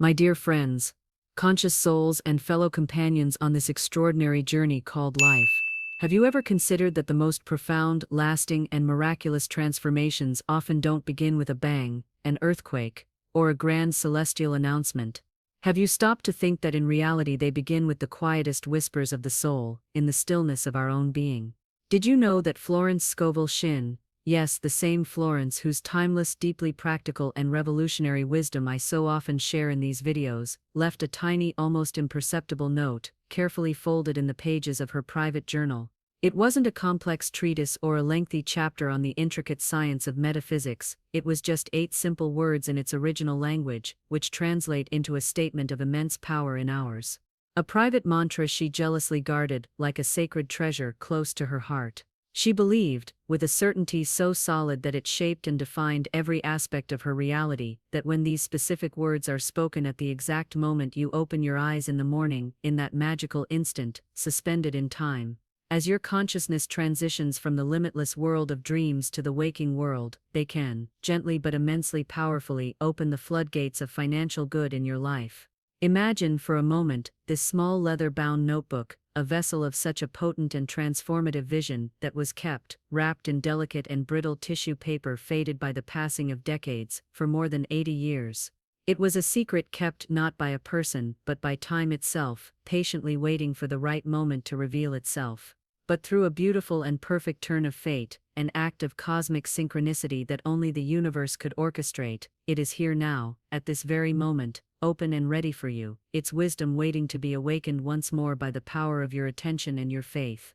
My dear friends, conscious souls and fellow companions on this extraordinary journey called life, have you ever considered that the most profound, lasting, and miraculous transformations often don't begin with a bang, an earthquake, or a grand celestial announcement? Have you stopped to think that in reality they begin with the quietest whispers of the soul, in the stillness of our own being? Did you know that Florence Scovel Shinn, yes, the same Florence whose timeless, deeply practical and revolutionary wisdom I so often share in these videos, left a tiny, almost imperceptible note, carefully folded in the pages of her private journal? It wasn't a complex treatise or a lengthy chapter on the intricate science of metaphysics, it was just 8 simple words in its original language, which translate into a statement of immense power in ours. A private mantra she jealously guarded, like a sacred treasure close to her heart. She believed, with a certainty so solid that it shaped and defined every aspect of her reality, that when these specific words are spoken at the exact moment you open your eyes in the morning, in that magical instant, suspended in time, as your consciousness transitions from the limitless world of dreams to the waking world, they can, gently but immensely powerfully, open the floodgates of financial good in your life. Imagine for a moment this small leather-bound notebook, a vessel of such a potent and transformative vision that was kept, wrapped in delicate and brittle tissue paper faded by the passing of decades, for more than 80 years. It was a secret kept not by a person but by time itself, patiently waiting for the right moment to reveal itself. But through a beautiful and perfect turn of fate, an act of cosmic synchronicity that only the universe could orchestrate, it is here now, at this very moment, open and ready for you, its wisdom waiting to be awakened once more by the power of your attention and your faith.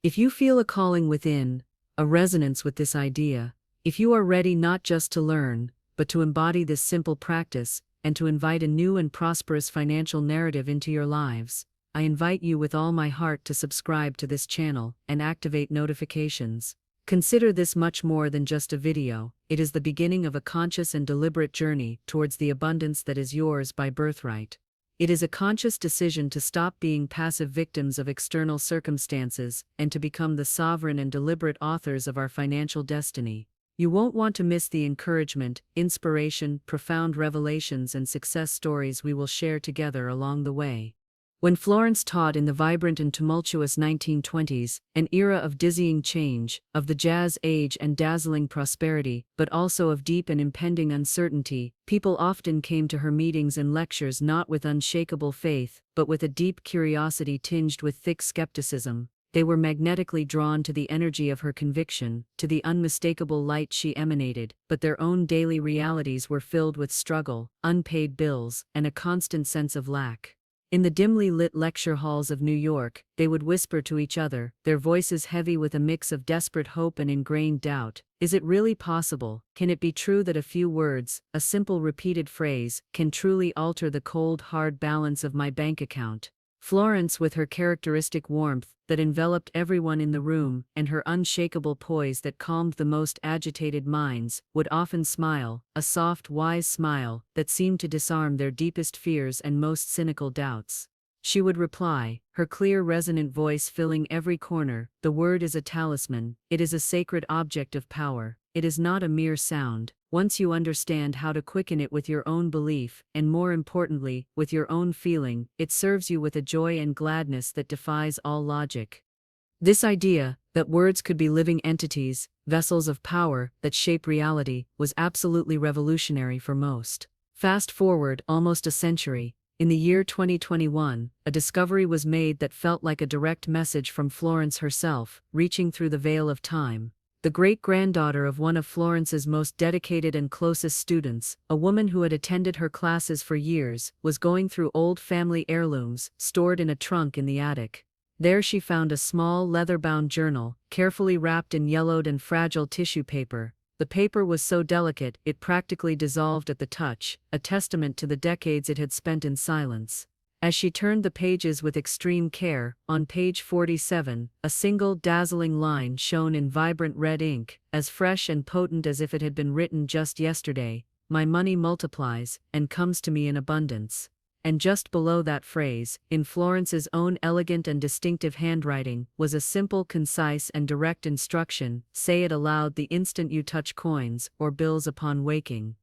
If you feel a calling within, a resonance with this idea, if you are ready not just to learn, but to embody this simple practice, and to invite a new and prosperous financial narrative into your lives, I invite you with all my heart to subscribe to this channel and activate notifications. Consider this much more than just a video, it is the beginning of a conscious and deliberate journey towards the abundance that is yours by birthright. It is a conscious decision to stop being passive victims of external circumstances and to become the sovereign and deliberate authors of our financial destiny. You won't want to miss the encouragement, inspiration, profound revelations and success stories we will share together along the way. When Florence taught in the vibrant and tumultuous 1920s, an era of dizzying change, of the jazz age and dazzling prosperity, but also of deep and impending uncertainty, people often came to her meetings and lectures not with unshakable faith, but with a deep curiosity tinged with thick skepticism. They were magnetically drawn to the energy of her conviction, to the unmistakable light she emanated, but their own daily realities were filled with struggle, unpaid bills, and a constant sense of lack. In the dimly lit lecture halls of New York, they would whisper to each other, their voices heavy with a mix of desperate hope and ingrained doubt. Is it really possible? Can it be true that a few words, a simple repeated phrase, can truly alter the cold, hard balance of my bank account? Florence, with her characteristic warmth that enveloped everyone in the room, and her unshakable poise that calmed the most agitated minds, would often smile, a soft, wise smile that seemed to disarm their deepest fears and most cynical doubts. She would reply, her clear, resonant voice filling every corner, "The word is a talisman, it is a sacred object of power, it is not a mere sound. Once you understand how to quicken it with your own belief, and more importantly, with your own feeling, it serves you with a joy and gladness that defies all logic." This idea, that words could be living entities, vessels of power that shape reality, was absolutely revolutionary for most. Fast forward almost a century. In the year 2021, a discovery was made that felt like a direct message from Florence herself, reaching through the veil of time. The great-granddaughter of one of Florence's most dedicated and closest students, a woman who had attended her classes for years, was going through old family heirlooms, stored in a trunk in the attic. There she found a small leather-bound journal, carefully wrapped in yellowed and fragile tissue paper. The paper was so delicate it practically dissolved at the touch, a testament to the decades it had spent in silence. As she turned the pages with extreme care, on page 47, a single dazzling line shone in vibrant red ink, as fresh and potent as if it had been written just yesterday, "My money multiplies, and comes to me in abundance." And just below that phrase, in Florence's own elegant and distinctive handwriting, was a simple, concise and direct instruction: say it aloud the instant you touch coins or bills upon waking.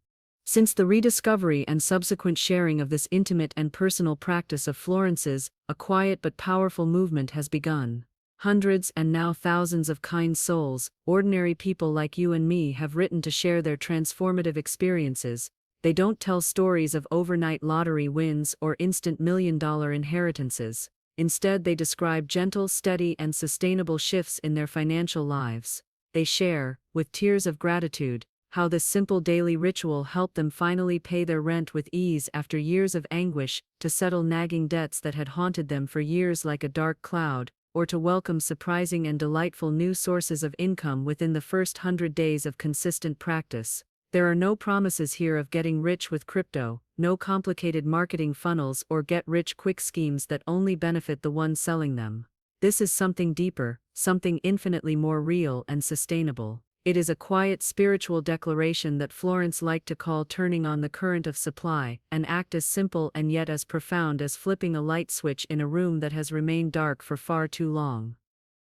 Since the rediscovery and subsequent sharing of this intimate and personal practice of Florence's, a quiet but powerful movement has begun. Hundreds and now thousands of kind souls, ordinary people like you and me, have written to share their transformative experiences. They don't tell stories of overnight lottery wins or instant million-dollar inheritances. Instead, they describe gentle, steady, and sustainable shifts in their financial lives. They share, with tears of gratitude, how this simple daily ritual helped them finally pay their rent with ease after years of anguish, to settle nagging debts that had haunted them for years like a dark cloud, or to welcome surprising and delightful new sources of income within the first 100 days of consistent practice. There are no promises here of getting rich with crypto, no complicated marketing funnels or get-rich-quick schemes that only benefit the one selling them. This is something deeper, something infinitely more real and sustainable. It is a quiet spiritual declaration that Florence liked to call turning on the current of supply, an act as simple and yet as profound as flipping a light switch in a room that has remained dark for far too long.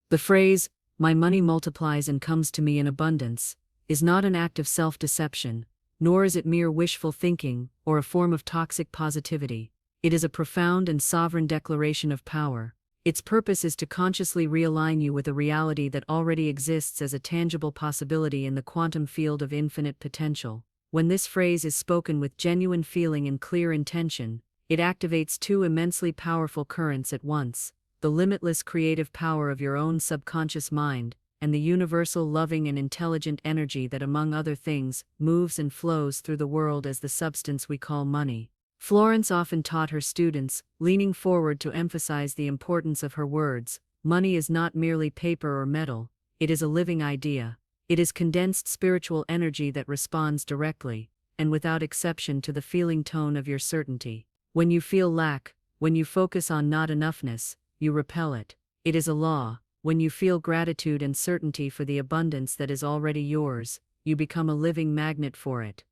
The phrase, "my money multiplies and comes to me in abundance," is not an act of self-deception, nor is it mere wishful thinking or a form of toxic positivity. It is a profound and sovereign declaration of power. Its purpose is to consciously realign you with a reality that already exists as a tangible possibility in the quantum field of infinite potential. When this phrase is spoken with genuine feeling and clear intention, it activates two immensely powerful currents at once: the limitless creative power of your own subconscious mind, and the universal loving and intelligent energy that, among other things, moves and flows through the world as the substance we call money. Florence often taught her students, leaning forward to emphasize the importance of her words, "Money is not merely paper or metal, it is a living idea. It is condensed spiritual energy that responds directly, and without exception, to the feeling tone of your certainty. When you feel lack, when you focus on not enoughness, you repel it. It is a law. When you feel gratitude and certainty for the abundance that is already yours, you become a living magnet for it.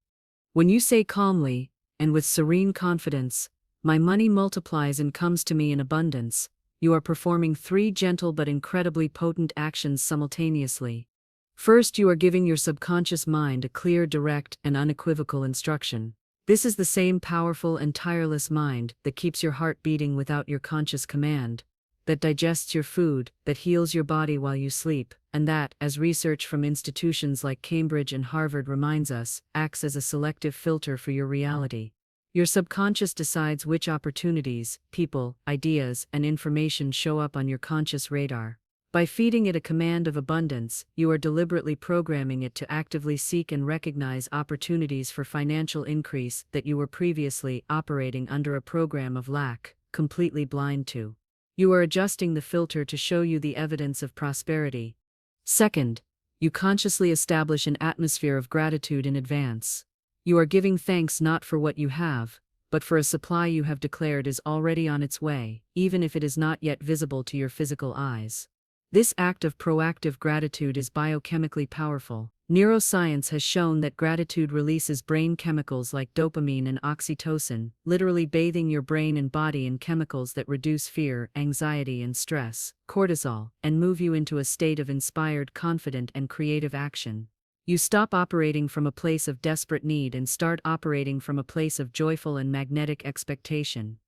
When you say calmly, and with serene confidence, 'My money multiplies and comes to me in abundance,' you are performing three gentle but incredibly potent actions simultaneously. First, you are giving your subconscious mind a clear, direct, and unequivocal instruction. This is the same powerful and tireless mind that keeps your heart beating without your conscious command, that digests your food, that heals your body while you sleep, and that, as research from institutions like Cambridge and Harvard reminds us, acts as a selective filter for your reality. Your subconscious decides which opportunities, people, ideas, and information show up on your conscious radar. By feeding it a command of abundance, you are deliberately programming it to actively seek and recognize opportunities for financial increase that you were previously operating under a program of lack, completely blind to. You are adjusting the filter to show you the evidence of prosperity. Second, you consciously establish an atmosphere of gratitude in advance. You are giving thanks not for what you have, but for a supply you have declared is already on its way, even if it is not yet visible to your physical eyes. This act of proactive gratitude is biochemically powerful. Neuroscience has shown that gratitude releases brain chemicals like dopamine and oxytocin, literally bathing your brain and body in chemicals that reduce fear, anxiety, and stress, cortisol, and move you into a state of inspired, confident, and creative action. You stop operating from a place of desperate need and start operating from a place of joyful and magnetic expectation.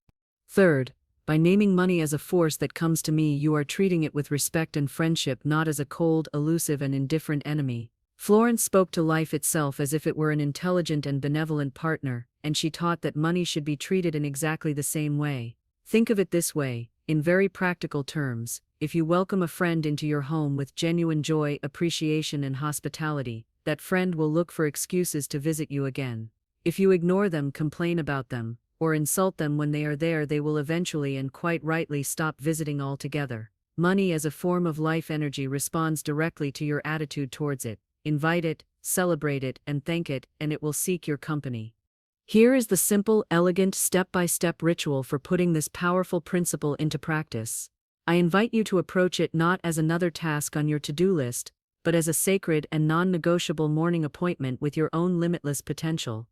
Third, by naming money as a force that comes to me, you are treating it with respect and friendship, not as a cold, elusive, and indifferent enemy. Florence spoke to life itself as if it were an intelligent and benevolent partner, and she taught that money should be treated in exactly the same way. Think of it this way, in very practical terms: if you welcome a friend into your home with genuine joy, appreciation, and hospitality, that friend will look for excuses to visit you again. If you ignore them, complain about them, or insult them when they are there, they will eventually and quite rightly stop visiting altogether. Money as a form of life energy responds directly to your attitude towards it. Invite it, celebrate it, and thank it, and it will seek your company. Here is the simple, elegant, step-by-step ritual for putting this powerful principle into practice. I invite you to approach it not as another task on your to-do list, but as a sacred and non-negotiable morning appointment with your own limitless potential.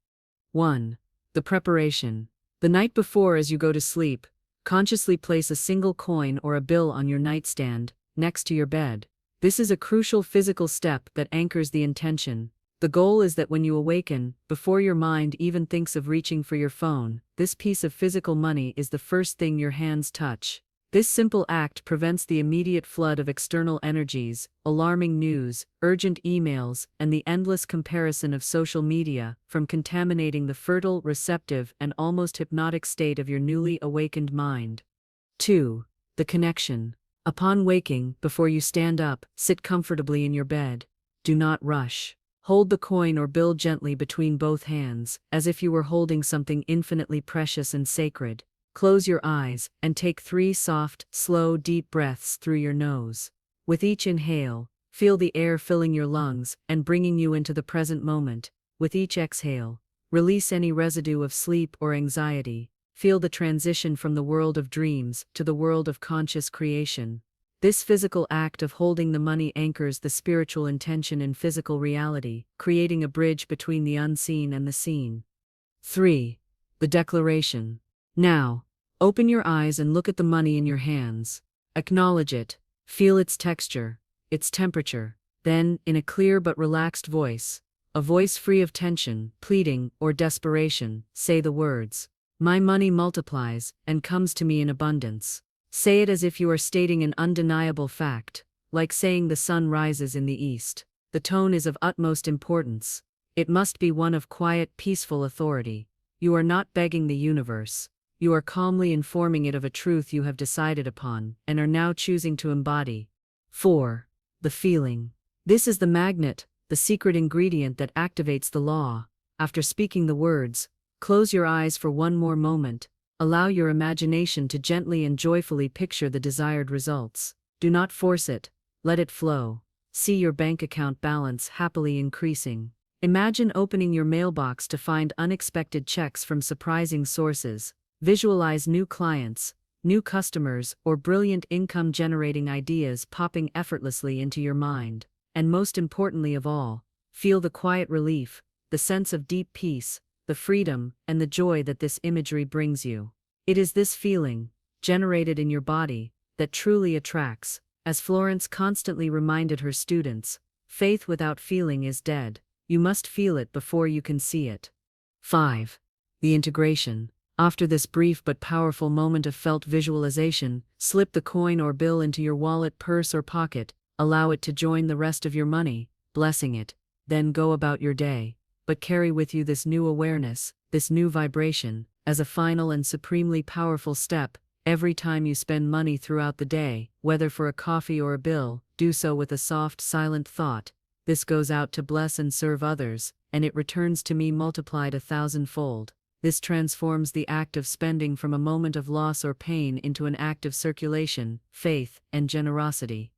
1. The preparation. The night before, as you go to sleep, consciously place a single coin or a bill on your nightstand, next to your bed. This is a crucial physical step that anchors the intention. The goal is that when you awaken, before your mind even thinks of reaching for your phone, this piece of physical money is the first thing your hands touch. This simple act prevents the immediate flood of external energies, alarming news, urgent emails, and the endless comparison of social media from contaminating the fertile, receptive, and almost hypnotic state of your newly awakened mind. 2. The connection. Upon waking, before you stand up, sit comfortably in your bed. Do not rush. Hold the coin or bill gently between both hands, as if you were holding something infinitely precious and sacred. Close your eyes and take 3 soft, slow, deep breaths through your nose. With each inhale, feel the air filling your lungs and bringing you into the present moment. With each exhale, release any residue of sleep or anxiety. Feel the transition from the world of dreams to the world of conscious creation. This physical act of holding the money anchors the spiritual intention in physical reality, creating a bridge between the unseen and the seen. 3. The declaration. Now, open your eyes and look at the money in your hands. Acknowledge it. Feel its texture, its temperature. Then, in a clear but relaxed voice, a voice free of tension, pleading, or desperation, say the words, "My money multiplies and comes to me in abundance." Say it as if you are stating an undeniable fact, like saying the sun rises in the east. The tone is of utmost importance. It must be one of quiet, peaceful authority. You are not begging the universe. You are calmly informing it of a truth you have decided upon and are now choosing to embody. 4. The feeling. This is the magnet, the secret ingredient that activates the law. After speaking the words, close your eyes for one more moment. Allow your imagination to gently and joyfully picture the desired results. Do not force it. Let it flow. See your bank account balance happily increasing. Imagine opening your mailbox to find unexpected checks from surprising sources. Visualize new clients, new customers, or brilliant income-generating ideas popping effortlessly into your mind. And most importantly of all, feel the quiet relief, the sense of deep peace, the freedom, and the joy that this imagery brings you. It is this feeling, generated in your body, that truly attracts. As Florence constantly reminded her students, faith without feeling is dead. You must feel it before you can see it. 5. The integration. After this brief but powerful moment of felt visualization, slip the coin or bill into your wallet, purse, or pocket. Allow it to join the rest of your money, blessing it. Then go about your day. But carry with you this new awareness, this new vibration, as a final and supremely powerful step. Every time you spend money throughout the day, whether for a coffee or a bill, do so with a soft, silent thought. This goes out to bless and serve others, and it returns to me multiplied 1,000-fold. This transforms the act of spending from a moment of loss or pain into an act of circulation, faith, and generosity.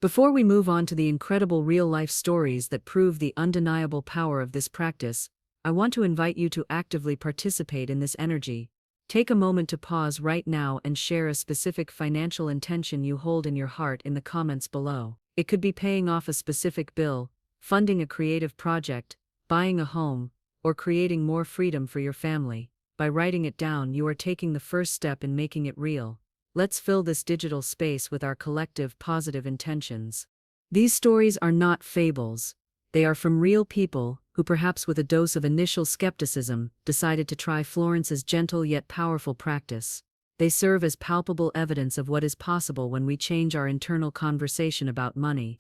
Before we move on to the incredible real-life stories that prove the undeniable power of this practice, I want to invite you to actively participate in this energy. Take a moment to pause right now and share a specific financial intention you hold in your heart in the comments below. It could be paying off a specific bill, funding a creative project, buying a home, or creating more freedom for your family. By writing it down, you are taking the first step in making it real. Let's fill this digital space with our collective positive intentions. These stories are not fables. They are from real people who, perhaps with a dose of initial skepticism, decided to try Florence's gentle yet powerful practice. They serve as palpable evidence of what is possible when we change our internal conversation about money.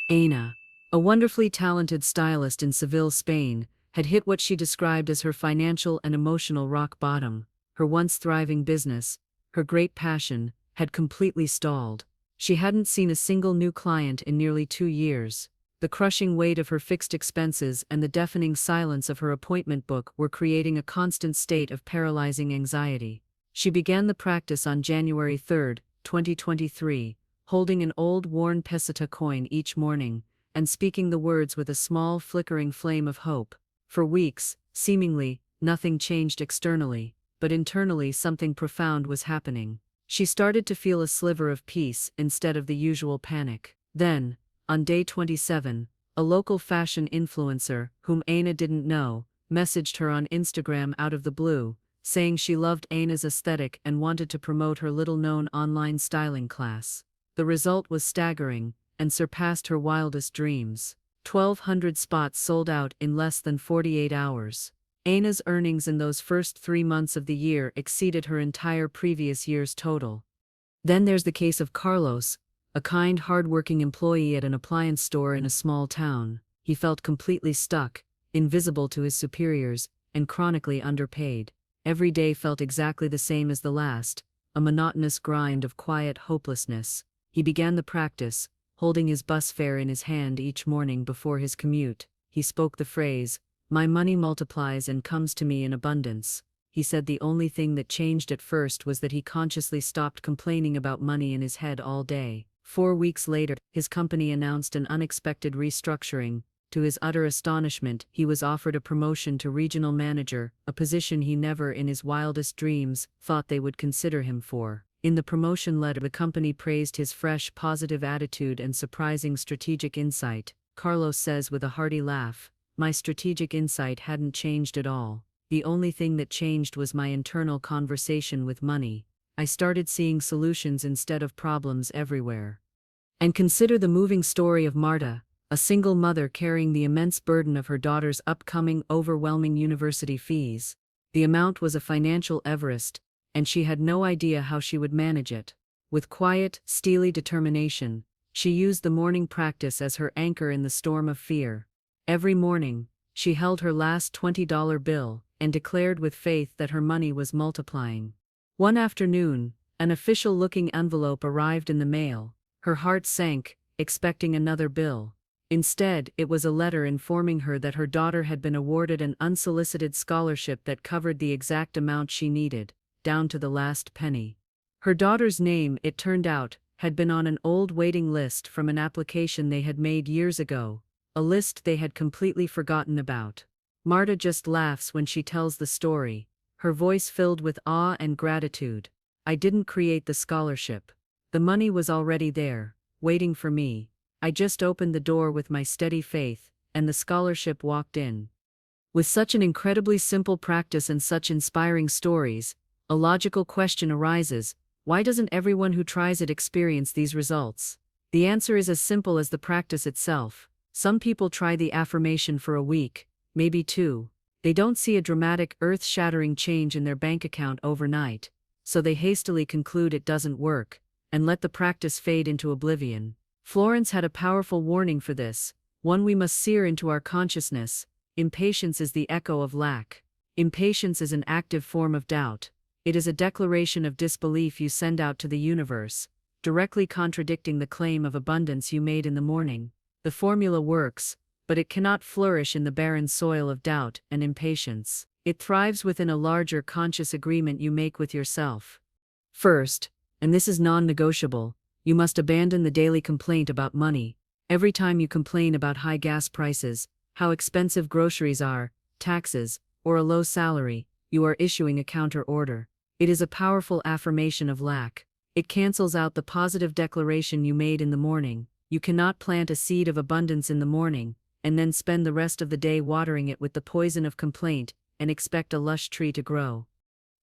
Ana, a wonderfully talented stylist in Seville, Spain, had hit what she described as her financial and emotional rock bottom. Her once thriving business, her great passion, had completely stalled. She hadn't seen a single new client in nearly 2 years. The crushing weight of her fixed expenses and the deafening silence of her appointment book were creating a constant state of paralyzing anxiety. She began the practice on January 3, 2023, holding an old worn peseta coin each morning, and speaking the words with a small flickering flame of hope. For weeks, seemingly, nothing changed externally, but internally something profound was happening. She started to feel a sliver of peace instead of the usual panic. Then, on day 27, a local fashion influencer, whom Ana didn't know, messaged her on Instagram out of the blue, saying she loved Ana's aesthetic and wanted to promote her little-known online styling class. The result was staggering and surpassed her wildest dreams. 1,200 spots sold out in less than 48 hours. Anna's earnings in those first 3 months of the year exceeded her entire previous year's total. Then there's the case of Carlos, a kind, hard-working employee at an appliance store in a small town. He felt completely stuck, invisible to his superiors, and chronically underpaid. Every day felt exactly the same as the last, a monotonous grind of quiet hopelessness. He began the practice, holding his bus fare in his hand each morning before his commute. He spoke the phrase, "My money multiplies and comes to me in abundance." He said the only thing that changed at first was that he consciously stopped complaining about money in his head all day. 4 weeks later, his company announced an unexpected restructuring. To his utter astonishment, he was offered a promotion to regional manager, a position he never in his wildest dreams thought they would consider him for. In the promotion letter, the company praised his fresh, positive attitude and surprising strategic insight. Carlos says with a hearty laugh, "My strategic insight hadn't changed at all. The only thing that changed was my internal conversation with money. I started seeing solutions instead of problems everywhere." And consider the moving story of Marta, a single mother carrying the immense burden of her daughter's upcoming, overwhelming university fees. The amount was a financial Everest, and she had no idea how she would manage it. With quiet, steely determination, she used the morning practice as her anchor in the storm of fear. Every morning, she held her last $20 bill and declared with faith that her money was multiplying. One afternoon, an official-looking envelope arrived in the mail. Her heart sank, expecting another bill. Instead, it was a letter informing her that her daughter had been awarded an unsolicited scholarship that covered the exact amount she needed, down to the last penny. Her daughter's name, it turned out, had been on an old waiting list from an application they had made years ago, a list they had completely forgotten about. Marta just laughs when she tells the story, her voice filled with awe and gratitude. "I didn't create the scholarship. The money was already there, waiting for me. I just opened the door with my steady faith, and the scholarship walked in." With such an incredibly simple practice and such inspiring stories, a logical question arises: why doesn't everyone who tries it experience these results? The answer is as simple as the practice itself. Some people try the affirmation for a week, maybe 2. They don't see a dramatic, earth-shattering change in their bank account overnight, so they hastily conclude it doesn't work, and let the practice fade into oblivion. Florence had a powerful warning for this, one we must sear into our consciousness. Impatience is the echo of lack. Impatience is an active form of doubt. It is a declaration of disbelief you send out to the universe, directly contradicting the claim of abundance you made in the morning. The formula works, but it cannot flourish in the barren soil of doubt and impatience. It thrives within a larger conscious agreement you make with yourself. First, and this is non-negotiable, you must abandon the daily complaint about money. Every time you complain about high gas prices, how expensive groceries are, taxes, or a low salary, you are issuing a counter-order. It is a powerful affirmation of lack. It cancels out the positive declaration you made in the morning. You cannot plant a seed of abundance in the morning, and then spend the rest of the day watering it with the poison of complaint, and expect a lush tree to grow.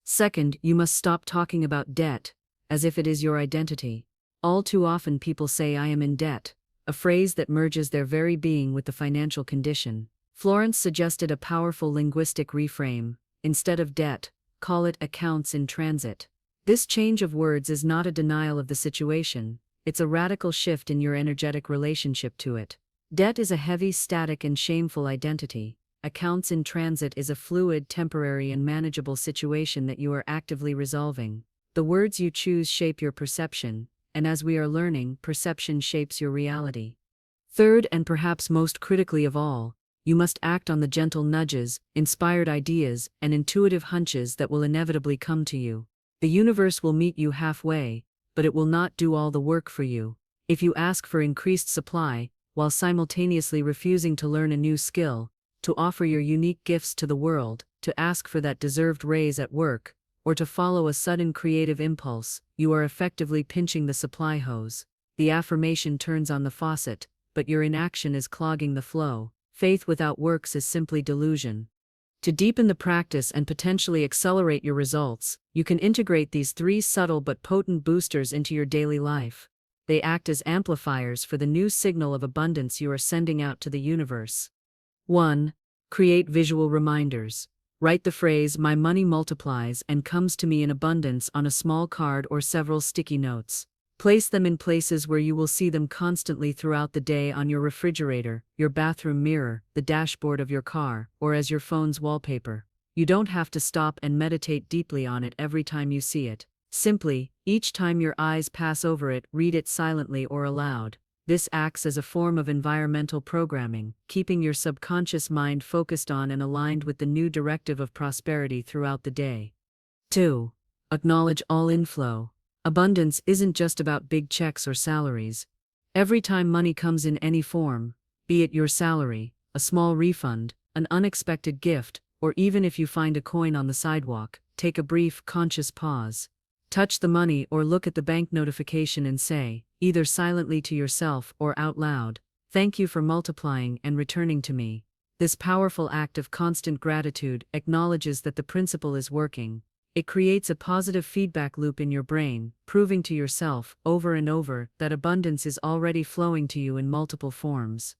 Second, you must stop talking about debt, as if it is your identity. All too often people say "I am in debt," a phrase that merges their very being with the financial condition. Florence suggested a powerful linguistic reframe. Instead of debt, call it accounts in transit. This change of words is not a denial of the situation, it's a radical shift in your energetic relationship to it. Debt is a heavy, static, and shameful identity. Accounts in transit is a fluid, temporary, and manageable situation that you are actively resolving. The words you choose shape your perception, and as we are learning, perception shapes your reality. Third, and perhaps most critically of all, you must act on the gentle nudges, inspired ideas, and intuitive hunches that will inevitably come to you. The universe will meet you halfway, but it will not do all the work for you. If you ask for increased supply, while simultaneously refusing to learn a new skill, to offer your unique gifts to the world, to ask for that deserved raise at work, or to follow a sudden creative impulse, you are effectively pinching the supply hose. The affirmation turns on the faucet, but your inaction is clogging the flow. Faith without works is simply delusion. To deepen the practice and potentially accelerate your results, you can integrate these 3 subtle but potent boosters into your daily life. They act as amplifiers for the new signal of abundance you are sending out to the universe. 1. Create visual reminders. Write the phrase, "My money multiplies and comes to me in abundance," on a small card or several sticky notes. Place them in places where you will see them constantly throughout the day, on your refrigerator, your bathroom mirror, the dashboard of your car, or as your phone's wallpaper. You don't have to stop and meditate deeply on it every time you see it. Simply, each time your eyes pass over it, read it silently or aloud. This acts as a form of environmental programming, keeping your subconscious mind focused on and aligned with the new directive of prosperity throughout the day. 2. Acknowledge all inflow. Abundance isn't just about big checks or salaries. Every time money comes in any form, be it your salary, a small refund, an unexpected gift, or even if you find a coin on the sidewalk, take a brief, conscious pause. Touch the money or look at the bank notification and say, either silently to yourself or out loud, "Thank you for multiplying and returning to me." This powerful act of constant gratitude acknowledges that the principle is working. It creates a positive feedback loop in your brain, proving to yourself, over and over, that abundance is already flowing to you in multiple forms.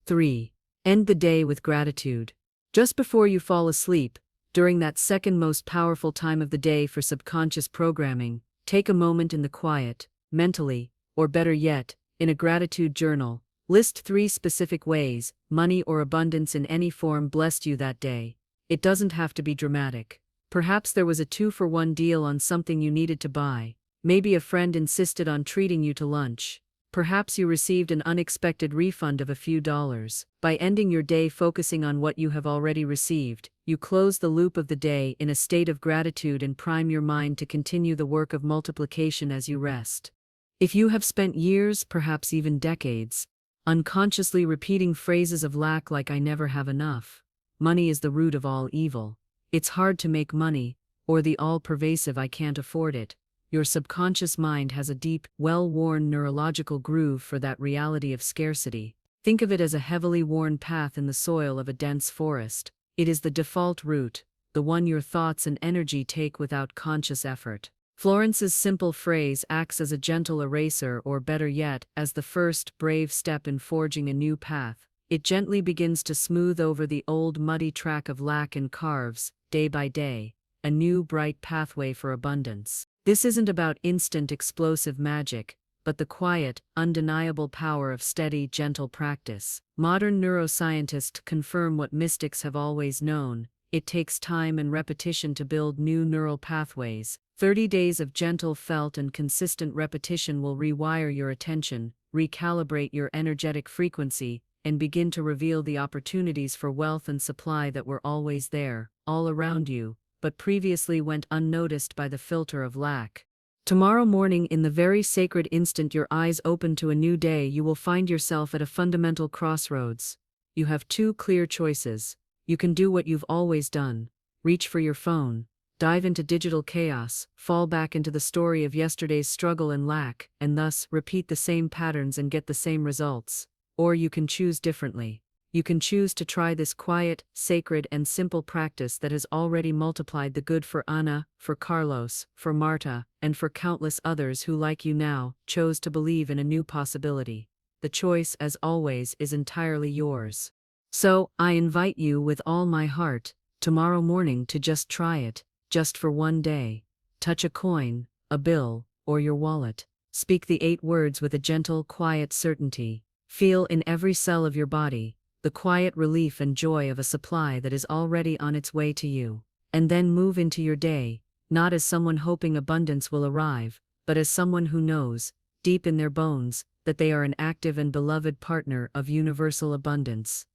3. End the day with gratitude. Just before you fall asleep, during that second most powerful time of the day for subconscious programming, take a moment in the quiet, mentally, or better yet, in a gratitude journal. List 3 specific ways money or abundance in any form blessed you that day. It doesn't have to be dramatic. Perhaps there was a 2-for-1 deal on something you needed to buy. Maybe a friend insisted on treating you to lunch. Perhaps you received an unexpected refund of a few dollars. By ending your day focusing on what you have already received, you close the loop of the day in a state of gratitude and prime your mind to continue the work of multiplication as you rest. If you have spent years, perhaps even decades, unconsciously repeating phrases of lack like "I never have enough," money is the root of all evil. It's hard to make money, or the all-pervasive "I can't afford it." Your subconscious mind has a deep, well-worn neurological groove for that reality of scarcity. Think of it as a heavily worn path in the soil of a dense forest. It is the default route, the one your thoughts and energy take without conscious effort. Florence's simple phrase acts as a gentle eraser, or better yet, as the first, brave step in forging a new path. It gently begins to smooth over the old muddy track of lack and carves, day by day, a new bright pathway for abundance. This isn't about instant explosive magic, but the quiet, undeniable power of steady, gentle practice. Modern neuroscientists confirm what mystics have always known: it takes time and repetition to build new neural pathways. 30 days of gentle, felt, and consistent repetition will rewire your attention, recalibrate your energetic frequency, and begin to reveal the opportunities for wealth and supply that were always there, all around you, but previously went unnoticed by the filter of lack. Tomorrow morning, in the very sacred instant your eyes open to a new day, you will find yourself at a fundamental crossroads. You have 2 clear choices. You can do what you've always done: reach for your phone, dive into digital chaos, fall back into the story of yesterday's struggle and lack, and thus repeat the same patterns and get the same results. Or you can choose differently. You can choose to try this quiet, sacred, and simple practice that has already multiplied the good for Anna, for Carlos, for Marta, and for countless others who, like you now, chose to believe in a new possibility. The choice, as always, is entirely yours. So, I invite you with all my heart, tomorrow morning, to just try it, just for one day. Touch a coin, a bill, or your wallet. Speak the 8 words with a gentle, quiet certainty. Feel in every cell of your body the quiet relief and joy of a supply that is already on its way to you. And then move into your day, not as someone hoping abundance will arrive, but as someone who knows, deep in their bones, that they are an active and beloved partner of universal abundance.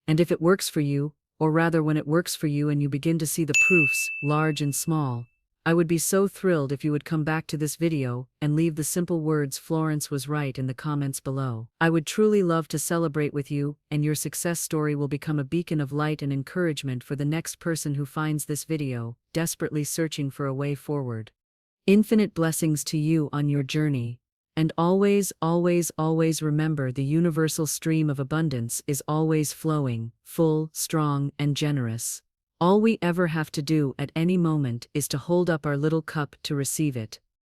And if it works for you, or rather when it works for you and you begin to see the proofs, large and small, I would be so thrilled if you would come back to this video and leave the simple words "Florence was right" in the comments below. I would truly love to celebrate with you, and your success story will become a beacon of light and encouragement for the next person who finds this video, desperately searching for a way forward. Infinite blessings to you on your journey. And always, always, always remember, the universal stream of abundance is always flowing, full, strong, and generous. All we ever have to do at any moment is to hold up our little cup to receive it.